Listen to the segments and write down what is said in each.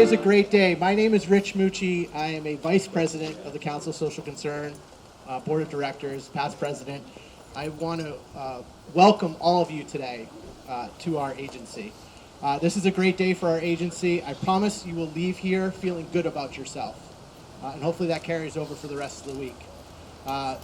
is a great day. My name is Rich Mucci. I am a vice president of the Council of Social Concern, board of directors, past president. I want to welcome all of you today to our agency. This is a great day for our agency. I promise you will leave here feeling good about yourself. And hopefully that carries over for the rest of the week.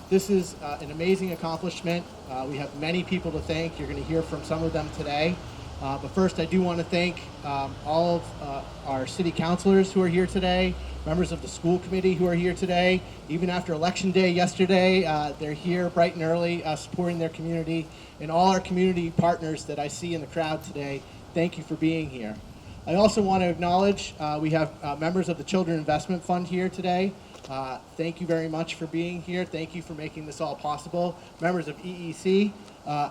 This is an amazing accomplishment. We have many people to thank. You're going to hear from some of them today. But first, I do want to thank all of our city councilors who are here today, members of the school committee who are here today. Even after Election Day yesterday, they're here bright and early supporting their community. And all our community partners that I see in the crowd today, thank you for being here. I also want to acknowledge we have members of the Children Investment Fund here today. Thank you very much for being here. Thank you for making this all possible. Members of EEC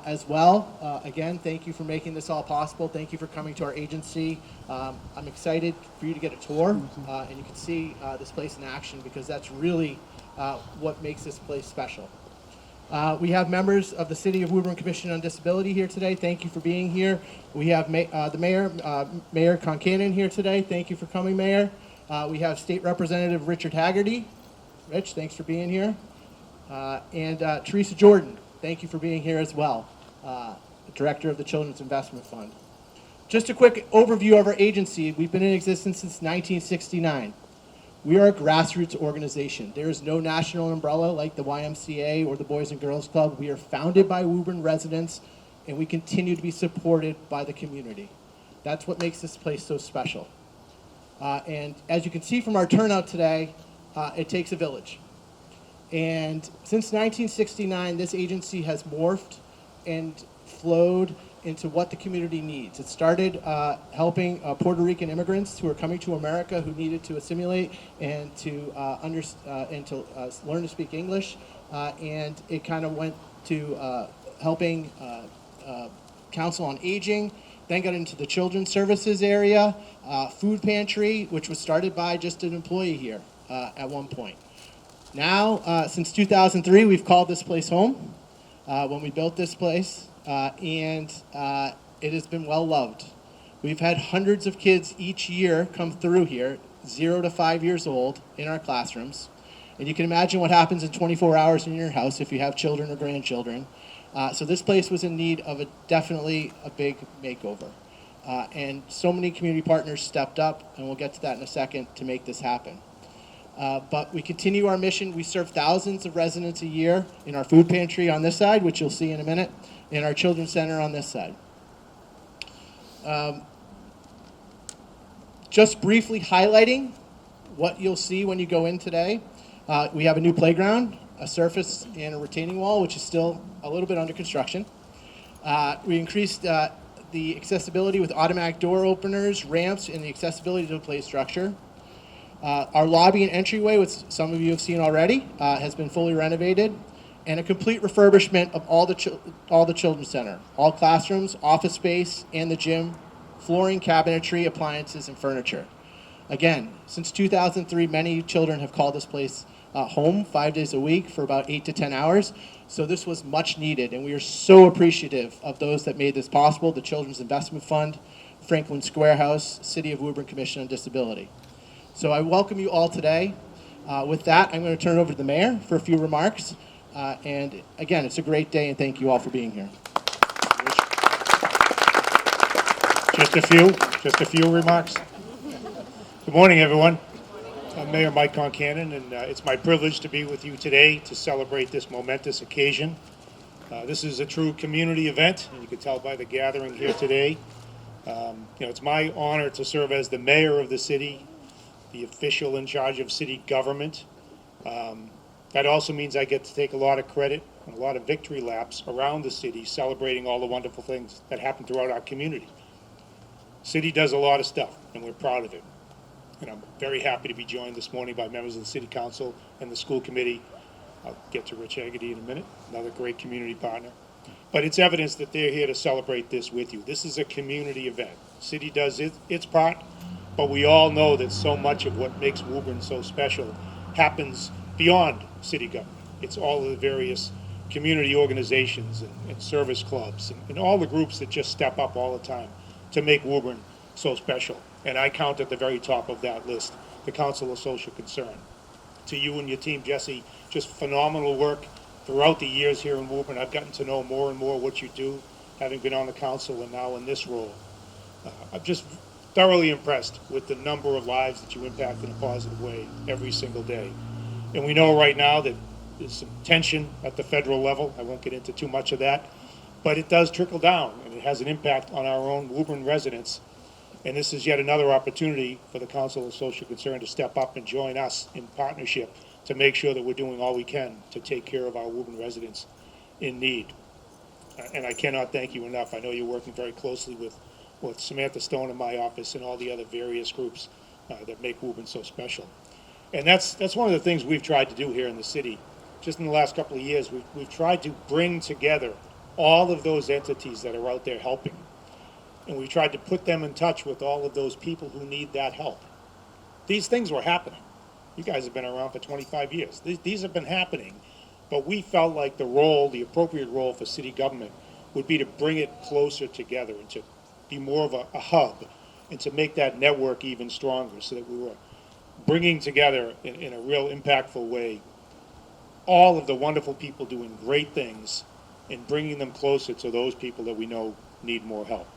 as well. Again, thank you for making this all possible. Thank you for coming to our agency. I'm excited for you to get a tour and you can see this place in action, because that's really what makes this place special. We have members of the City of Woburn Commission on Disability here today. Thank you for being here. We have the Mayor, Mayor Concanon here today. Thank you for coming, Mayor. We have State Representative Richard Haggerty. Rich, thanks for being here. And Teresa Jordan, thank you for being here as well, the Director of the Children's Investment Fund. Just a quick overview of our agency. We've been in existence since 1969. We are a grassroots organization. There is no national umbrella like the YMCA or the Boys and Girls Club. We are founded by Woburn residents, and we continue to be supported by the community. That's what makes this place so special. And as you can see from our turnout today, it takes a village. And since 1969, this agency has morphed and flowed into what the community needs. It started helping Puerto Rican immigrants who are coming to America, who needed to assimilate and to learn to speak English. And it kind of went to helping Council on Aging, then got into the Children's Services area, food pantry, which was started by just an employee here at one point. Now, since 2003, we've called this place home when we built this place, and it has been well loved. We've had hundreds of kids each year come through here, 0 to 5 years old, in our classrooms. And you can imagine what happens in 24 hours in your house if you have children or grandchildren. So this place was in need of definitely a big makeover. And so many community partners stepped up, and we'll get to that in a second, to make this happen. But we continue our mission. We serve thousands of residents a year in our food pantry on this side, which you'll see in a minute, and our children's center on this side. Just briefly highlighting what you'll see when you go in today. We have a new playground, a surface, and a retaining wall, which is still a little bit under construction. We increased the accessibility with automatic door openers, ramps, and the accessibility to the play structure. Our lobby and entryway, which some of you have seen already, has been fully renovated, and a complete refurbishment of all the children's center, all classrooms, office space, and the gym, flooring, cabinetry, appliances, and furniture. Again, since 2003, many children have called this place home 5 days a week for about 8 to 10 hours. So this was much needed, and we are so appreciative of those that made this possible: the Children's Investment Fund, Franklin Square House, City of Woburn Commission on Disability. So I welcome you all today. With that, I'm going to turn it over to the mayor for a few remarks. And again, it's a great day, and thank you all for being here. Just a few remarks. Good morning, everyone. I'm Mayor Mike Concanon, and it's my privilege to be with you today to celebrate this momentous occasion. This is a true community event, and you can tell by the gathering here today. It's my honor to serve as the mayor of the city, the official in charge of city government. That also means I get to take a lot of credit and a lot of victory laps around the city, celebrating all the wonderful things that happen throughout our community. City does a lot of stuff, and we're proud of it. And I'm very happy to be joined this morning by members of the City Council and the school committee. I'll get to Rich Haggerty in a minute, another great community partner. But it's evidence that they're here to celebrate this with you. This is a community event. City does its part, but we all know that so much of what makes Woburn so special happens beyond city government. It's all of the various community organizations and service clubs and all the groups that just step up all the time to make Woburn so special. And I count at the very top of that list, the Council of Social Concern. To you and your team, Jesse, just phenomenal work throughout the years here in Woburn. I've gotten to know more and more what you do, having been on the council and now in this role. I'm just thoroughly impressed with the number of lives that you impact in a positive way every single day. And we know right now that there's some tension at the federal level. I won't get into too much of that, but it does trickle down, and it has an impact on our own Woburn residents. And this is yet another opportunity for the Council of Social Concern to step up and join us in partnership to make sure that we're doing all we can to take care of our Woburn residents in need. And I cannot thank you enough. I know you're working very closely with Samantha Stone in my office and all the other various groups that make Woburn so special. And that's one of the things we've tried to do here in the city. Just in the last couple of years, we've tried to bring together all of those entities that are out there helping. And we tried to put them in touch with all of those people who need that help. These things were happening. You guys have been around for 25 years. These have been happening, but we felt like the appropriate role for city government would be to bring it closer together and to be more of a hub and to make that network even stronger so that we were bringing together in a real impactful way all of the wonderful people doing great things and bringing them closer to those people that we know need more help.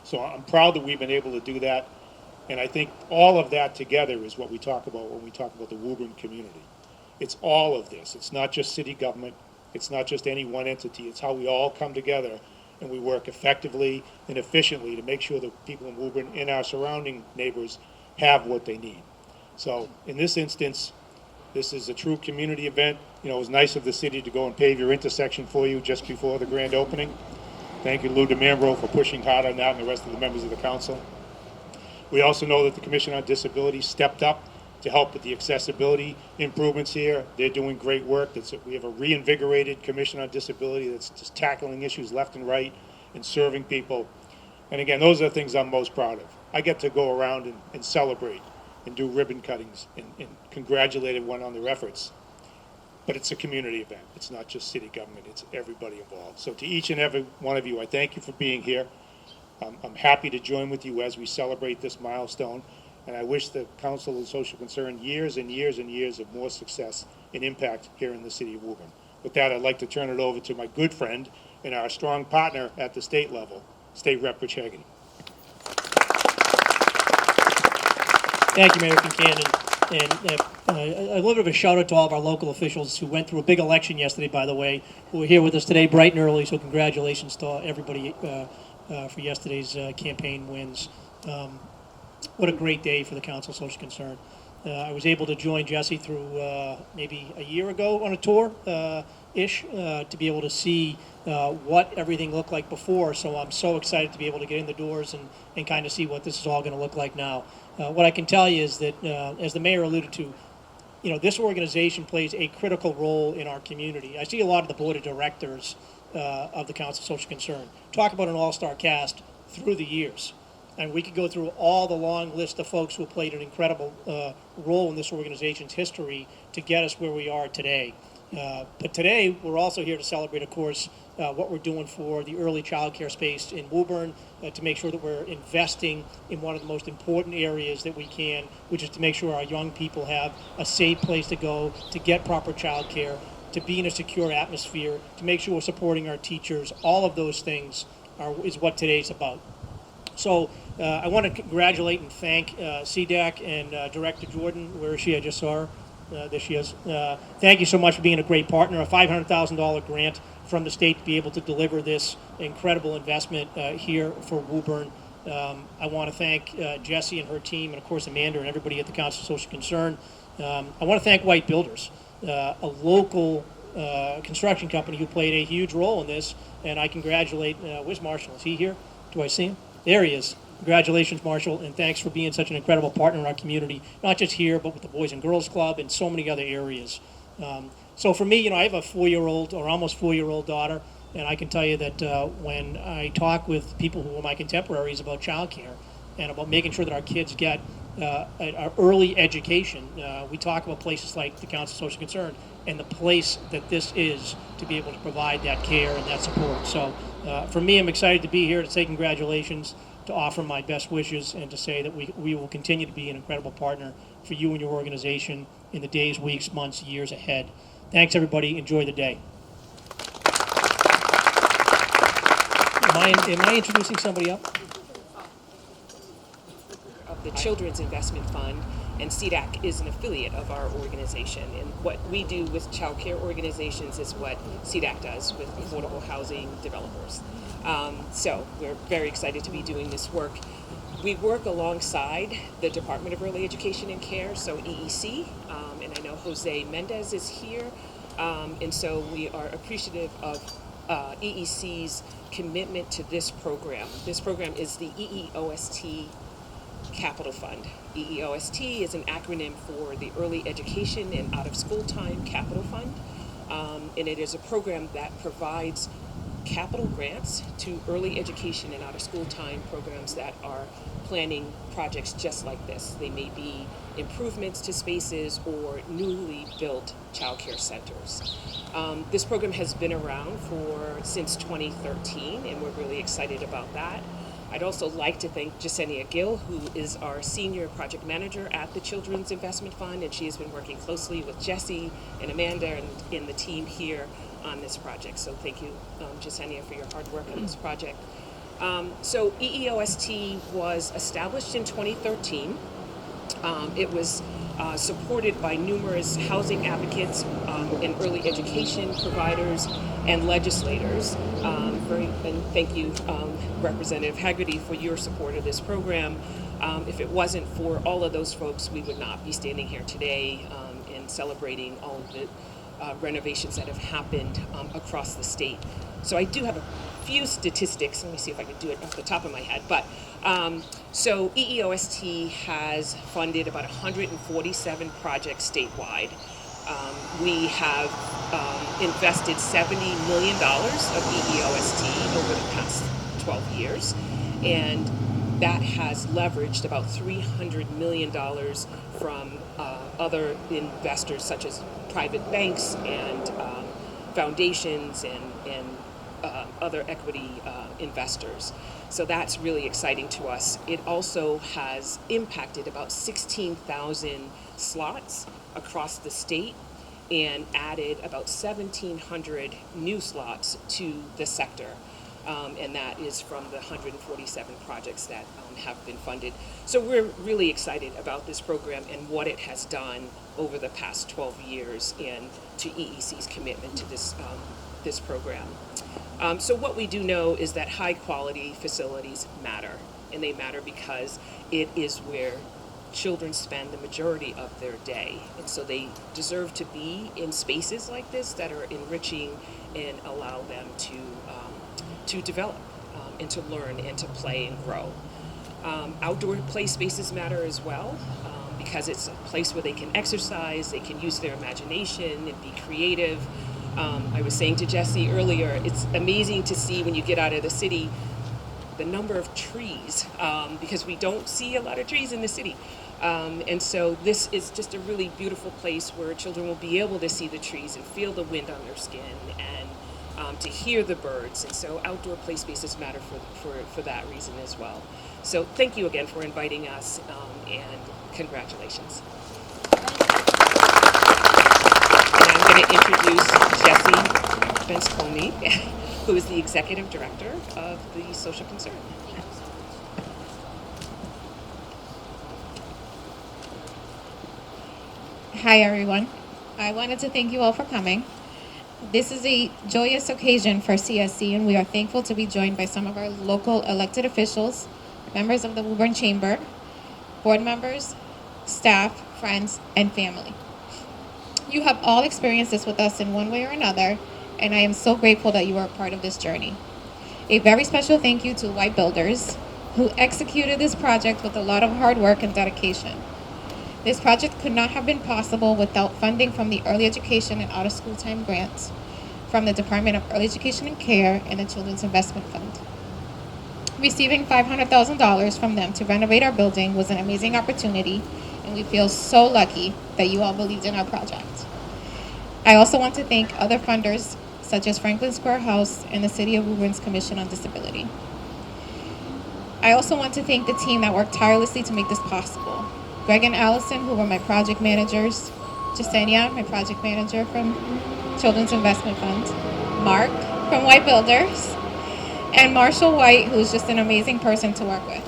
So I'm proud that we've been able to do that, and I think all of that together is what we talk about when we talk about the Woburn community. It's all of this. It's not just city government. It's not just any one entity. It's how we all come together and we work effectively and efficiently to make sure that people in Woburn and our surrounding neighbors have what they need. So in this instance, this is a true community event. You know, it was nice of the city to go and pave your intersection for you just before the grand opening. Thank you, Lou DeMambro, for pushing hard on that and the rest of the members of the council. We also know that the Commission on Disability stepped up to help with the accessibility improvements here. They're doing great work. We have a reinvigorated Commission on Disability that's just tackling issues left and right and serving people. And again, those are the things I'm most proud of. I get to go around and celebrate and do ribbon cuttings and congratulate everyone on their efforts. But it's a community event. It's not just city government. It's everybody involved. So to each and every one of you, I thank you for being here. I'm happy to join with you as we celebrate this milestone. And I wish the Council of Social Concern years and years and years of more success and impact here in the city of Woburn. With that, I'd like to turn it over to my good friend and our strong partner at the state level, State Rep Rich Hagerty. Thank you, Mayor Concanon. And a little bit of a shout out to all of our local officials who went through a big election yesterday, by the way, who are here with us today bright and early. So congratulations to everybody for yesterday's campaign wins. What a great day for the Council of Social Concern. I was able to join Jesse through maybe a year ago on a tour to be able to see what everything looked like before. So I'm so excited to be able to get in the doors and kind of see what this is all going to look like now. What I can tell you is that, as the mayor alluded to, you know, this organization plays a critical role in our community. I see a lot of the board of directors of the Council of Social Concern talk about an all-star cast through the years. And we could go through all the long list of folks who played an incredible role in this organization's history to get us where we are today. But today, we're also here to celebrate, of course, what we're doing for the early child care space in Woburn, to make sure that we're investing in one of the most important areas that we can, which is to make sure our young people have a safe place to go, to get proper child care, to be in a secure atmosphere, to make sure we're supporting our teachers. All of those things is what today's about. So I want to congratulate and thank CDAC and Director Jordan. Where is she? I just saw her. There she is. Thank you so much for being a great partner. A $500,000 grant from the state to be able to deliver this incredible investment here for Woburn. I want to thank Jessie and her team, and of course Amanda and everybody at the Council of Social Concern. I want to thank White Builders, a local construction company who played a huge role in this, and I congratulate, where's Marshall? Is he here? Do I see him? There he is. Congratulations, Marshall, and thanks for being such an incredible partner in our community, not just here, but with the Boys and Girls Club and so many other areas. So for me, you know, I have a 4-year-old or almost 4-year-old daughter, and I can tell you that when I talk with people who are my contemporaries about childcare and about making sure that our kids get our early education, we talk about places like the Council of Social Concern and the place that this is to be able to provide that care and that support. So for me, I'm excited to be here to say congratulations. to offer my best wishes and to say that we will continue to be an incredible partner for you and your organization in the days, weeks, months, years ahead. Thanks, everybody. Enjoy the day. Am I introducing somebody up? Of the Children's Investment Fund, and CDAC is an affiliate of our organization. And what we do with child care organizations is what CDAC does with affordable housing developers. So we're very excited to be doing this work. We work alongside the Department of Early Education and Care, so EEC, and I know Jose Mendez is here, and so we are appreciative of EEC's commitment to this program. This program is the EEOST Capital Fund. EEOST is an acronym for the Early Education and Out of School Time Capital Fund, and it is a program that provides capital grants to early education and out of school time programs that are planning projects just like this. They may be improvements to spaces or newly built child care centers. This program has been around since 2013, and we're really excited about that. I'd also like to thank Jasenia Gill, who is our senior project manager at the Children's Investment Fund, and she has been working closely with Jesse and Amanda and the team here on this project. So thank you, Jasenia, for your hard work on this project. So EEOST was established in 2013. It was supported by numerous housing advocates and early education providers and legislators. And thank you, Representative Haggerty, for your support of this program. If it wasn't for all of those folks, we would not be standing here today and celebrating all of the renovations that have happened across the state. So I do have a few statistics. Let me see if I can do it off the top of my head. But so EEOST has funded about 147 projects statewide. We have invested $70 million of EEOST over the past 12 years, and that has leveraged about $300 million from other investors such as private banks and foundations and other equity investors. So that's really exciting to us. It also has impacted about 16,000 slots across the state and added about 1,700 new slots to the sector. And that is from the 147 projects that have been funded. So we're really excited about this program and what it has done over the past 12 years and to EEC's commitment to this program. So what we do know is that high quality facilities matter, and they matter because it is where children spend the majority of their day. And so they deserve to be in spaces like this that are enriching and allow them to develop and to learn and to play and grow. Outdoor play spaces matter as well because it's a place where they can exercise, they can use their imagination and be creative. I was saying to Jesse earlier, it's amazing to see when you get out of the city the number of trees because we don't see a lot of trees in the city. And so this is just a really beautiful place where children will be able to see the trees and feel the wind on their skin and to hear the birds. And so outdoor play spaces matter for that reason as well. So thank you again for inviting us and congratulations. And I'm going to introduce Jesse Benscomey, who is the Executive Director of the Social Concern. Hi, everyone. I wanted to thank you all for coming. This is a joyous occasion for CSC, and we are thankful to be joined by some of our local elected officials, members of the Woburn Chamber, board members, staff, friends, and family. You have all experienced this with us in one way or another, and I am so grateful that you are a part of this journey. A very special thank you to White Builders, who executed this project with a lot of hard work and dedication. This project could not have been possible without funding from the Early Education and Out of School Time grants from the Department of Early Education and Care and the Children's Investment Fund. Receiving $500,000 from them to renovate our building was an amazing opportunity, and we feel so lucky that you all believed in our project. I also want to thank other funders such as Franklin Square House and the City of Woburn's Commission on Disability. I also want to thank the team that worked tirelessly to make this possible. Greg and Allison, who were my project managers, Jasenia, my project manager from Children's Investment Fund, Mark from White Builders, and Marshall White, who's just an amazing person to work with.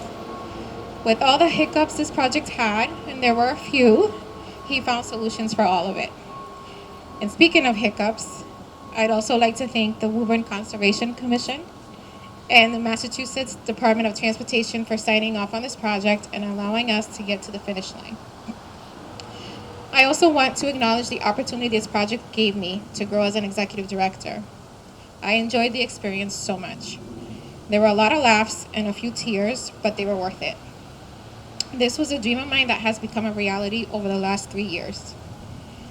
With all the hiccups this project had, and there were a few, he found solutions for all of it. And speaking of hiccups, I'd also like to thank the Woburn Conservation Commission and the Massachusetts Department of Transportation for signing off on this project and allowing us to get to the finish line. I also want to acknowledge the opportunity this project gave me to grow as an executive director. I enjoyed the experience so much. There were a lot of laughs and a few tears, but they were worth it. This was a dream of mine that has become a reality over the last 3 years.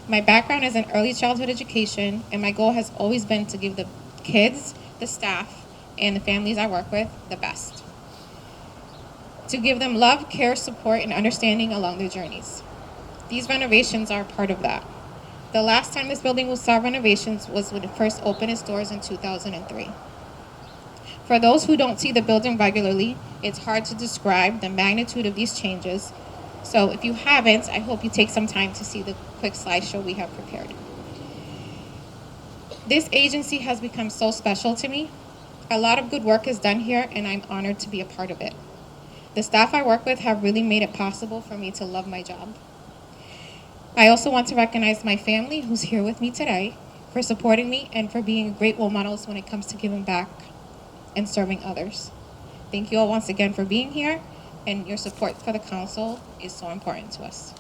My background is in early childhood education, and my goal has always been to give the kids, the staff, and the families I work with the best. To give them love, care, support, and understanding along their journeys. These renovations are part of that. The last time this building saw renovations was when it first opened its doors in 2003. For those who don't see the building regularly, it's hard to describe the magnitude of these changes. So if you haven't, I hope you take some time to see the quick slideshow we have prepared. This agency has become so special to me. A lot of good work is done here, and I'm honored to be a part of it. The staff I work with have really made it possible for me to love my job. I also want to recognize my family who's here with me today for supporting me and for being great role models when it comes to giving back and serving others. Thank you all once again for being here, and your support for the council is so important to us.